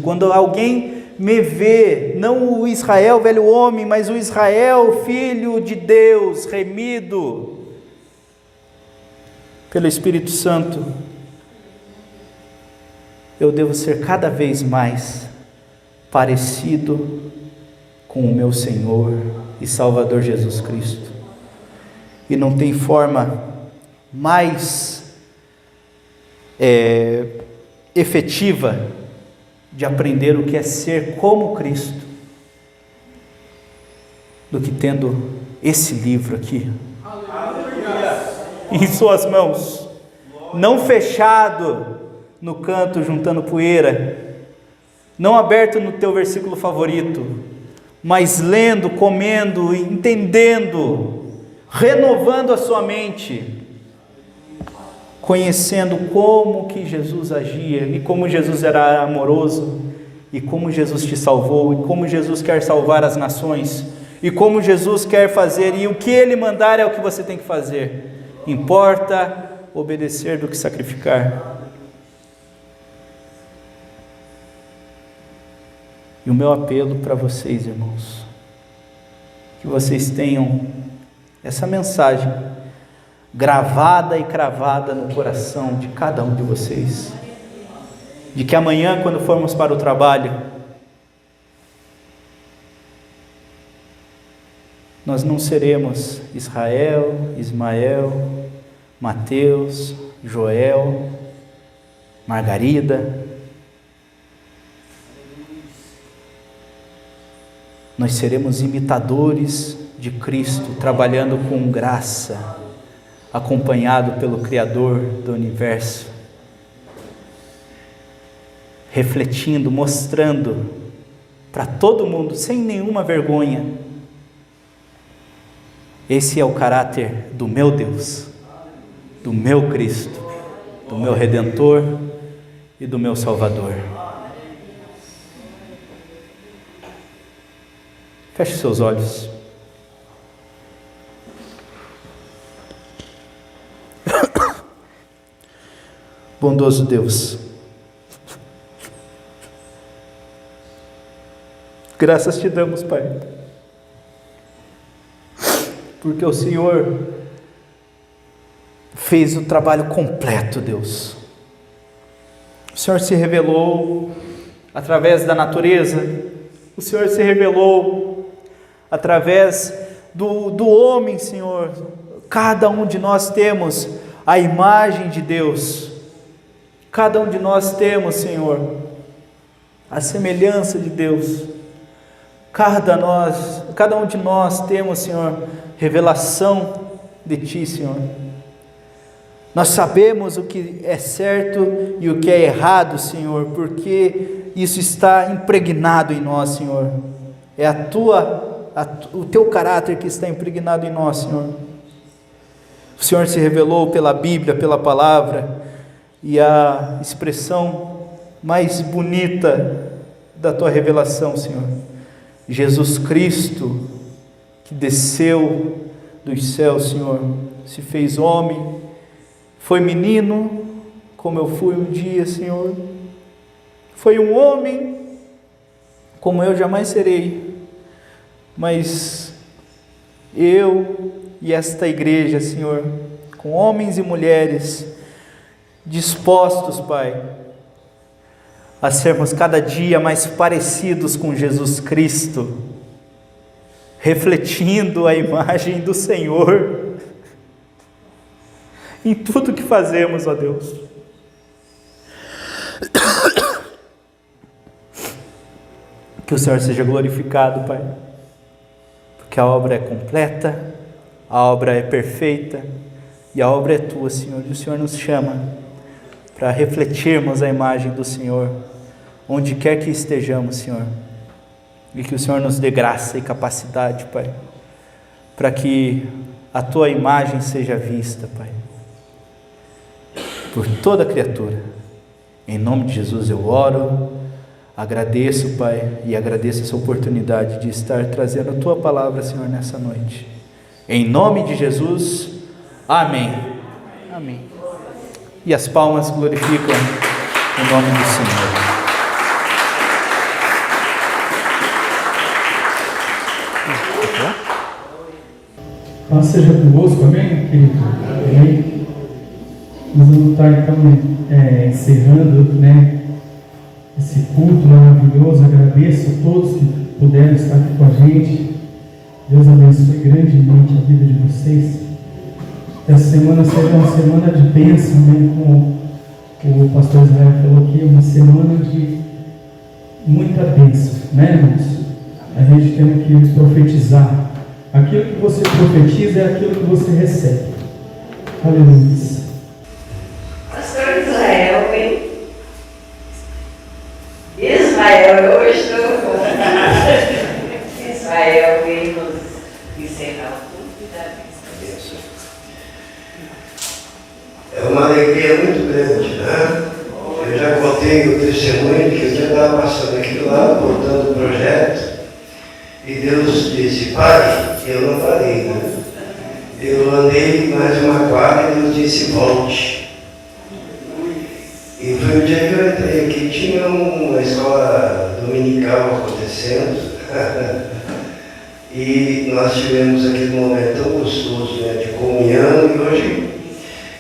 Quando alguém me vê, não o Israel velho homem, mas o Israel filho de Deus, remido pelo Espírito Santo, eu devo ser cada vez mais parecido com o meu Senhor, e Salvador Jesus Cristo. E não tem forma mais efetiva de aprender o que é ser como Cristo do que tendo esse livro aqui em suas mãos, não fechado no canto juntando poeira, não aberto no teu versículo favorito, mas lendo, comendo, entendendo, renovando a sua mente, conhecendo como que Jesus agia e como Jesus era amoroso e como Jesus te salvou e como Jesus quer salvar as nações e como Jesus quer fazer, e o que Ele mandar é o que você tem que fazer. Importa obedecer do que sacrificar. E o meu apelo para vocês, irmãos, que vocês tenham essa mensagem gravada e cravada no coração de cada um de vocês, de que amanhã, quando formos para o trabalho, nós não seremos Israel, Ismael, Mateus, Joel, Margarida. Nós seremos imitadores de Cristo, trabalhando com graça, acompanhado pelo Criador do universo, refletindo, mostrando para todo mundo, sem nenhuma vergonha, esse é o caráter do meu Deus, do meu Cristo, do meu Redentor e do meu Salvador. Feche seus olhos. Bondoso Deus, graças te damos, Pai, porque o Senhor fez o trabalho completo, Deus. O Senhor se revelou através da natureza, o Senhor se revelou através do homem, Senhor. Cada um de nós temos a imagem de Deus, cada um de nós temos, Senhor, a semelhança de Deus. Cada um de nós temos, Senhor, revelação de Ti, Senhor. Nós sabemos o que é certo e o que é errado, Senhor, porque isso está impregnado em nós, Senhor. É o Teu caráter que está impregnado em nós, Senhor. O Senhor se revelou pela Bíblia, pela palavra, e a expressão mais bonita da Tua revelação, Senhor, Jesus Cristo, que desceu dos céus, Senhor, se fez homem, foi menino, como eu fui um dia, Senhor, foi um homem, como eu jamais serei, mas eu e esta igreja, Senhor, com homens e mulheres dispostos, Pai, a sermos cada dia mais parecidos com Jesus Cristo, refletindo a imagem do Senhor em tudo que fazemos, ó Deus. Que o Senhor seja glorificado, Pai, porque a obra é completa, a obra é perfeita e a obra é Tua, Senhor, e o Senhor nos chama para refletirmos a imagem do Senhor onde quer que estejamos, Senhor, e que o Senhor nos dê graça e capacidade, Pai, para que a Tua imagem seja vista, Pai, por toda criatura. Em nome de Jesus eu oro, agradeço, Pai, e agradeço essa oportunidade de estar trazendo a Tua palavra, Senhor, nessa noite. Em nome de Jesus, amém. Amém. E as palmas glorificam o nome do Senhor. Paz seja convosco, amém, querido? Amém. Nós vamos estar então encerrando, né, esse culto maravilhoso. Agradeço a todos que puderam estar aqui com a gente. Deus abençoe grandemente a vida de vocês. Que essa semana seja uma semana de bênção, né? Como o pastor Israel falou aqui, uma semana de muita bênção, né, irmãos? A gente tem que profetizar. Aquilo que você profetiza é aquilo que você recebe. Aleluia. Pastor Israel, hein? Israel, eu estou com Israel veio nos encerrar o culto da bênção. É uma alegria muito grande, né? Eu já contei o testemunho que eu já estava passando aqui do lado, portando o projeto, e Deus disse, pare, eu não parei, né? Eu andei mais uma quadra e Deus disse, volte. E foi o dia que eu entrei aqui, tinha uma escola dominical acontecendo, e nós tivemos aquele momento tão gostoso, né, de comunhão, e hoje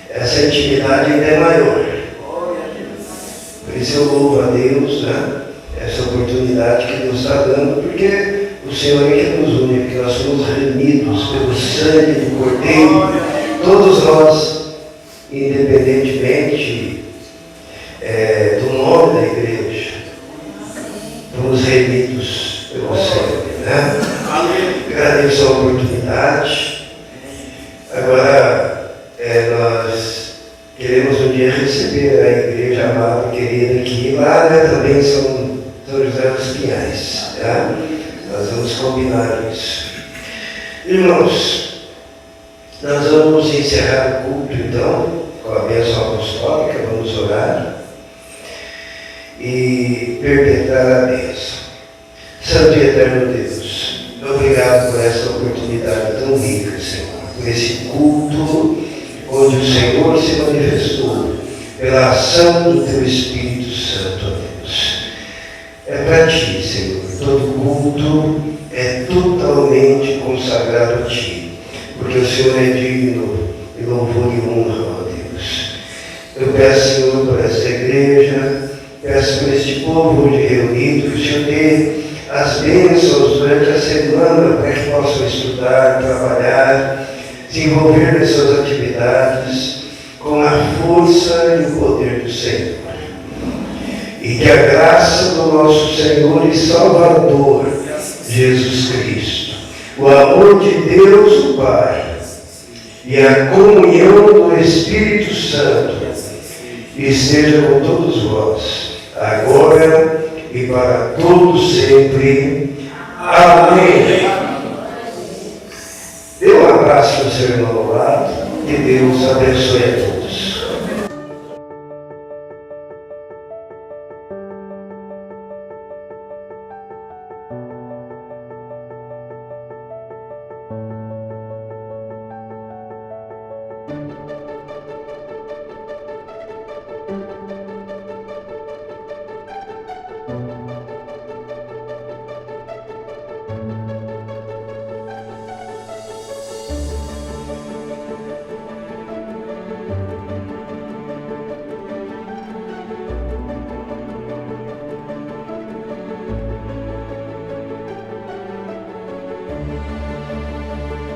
essa intimidade ainda é maior. Por isso eu louvo a Deus, né, essa oportunidade que Deus está dando, porque o Senhor é que nos une, porque nós somos remidos pelo sangue do Cordeiro, todos nós, independentemente do nome da igreja, fomos remidos pelo Senhor, né? Agradeço a oportunidade. Agora, nós queremos um dia receber a igreja amada e querida aqui, lá, né, também São José dos Pinhais, tá? Nós vamos combinar isso. Irmãos, nós vamos encerrar o culto então, com a bênção apostólica, vamos orar e perpetrar a bênção. Santo e eterno Deus, obrigado por essa oportunidade tão rica, Senhor, por esse culto onde o Senhor se manifestou pela ação do Teu Espírito Santo, ó Deus. É para Ti, Senhor, todo culto é totalmente consagrado a Ti, porque o Senhor é digno de louvor e honra, ó Deus. Eu peço, Senhor, por esta igreja, peço por este povo hoje reunido, que o Senhor dê as bênçãos durante a semana para que possam estudar, trabalhar, se envolver nessas atividades com a força e o poder do Senhor. E que a graça do nosso Senhor e Salvador, Jesus Cristo, o amor de Deus o Pai e a comunhão do Espírito Santo esteja com todos vós, agora e para todos sempre. Amém. Dê um abraço ao seu irmão ao lado, que Deus abençoe a todos.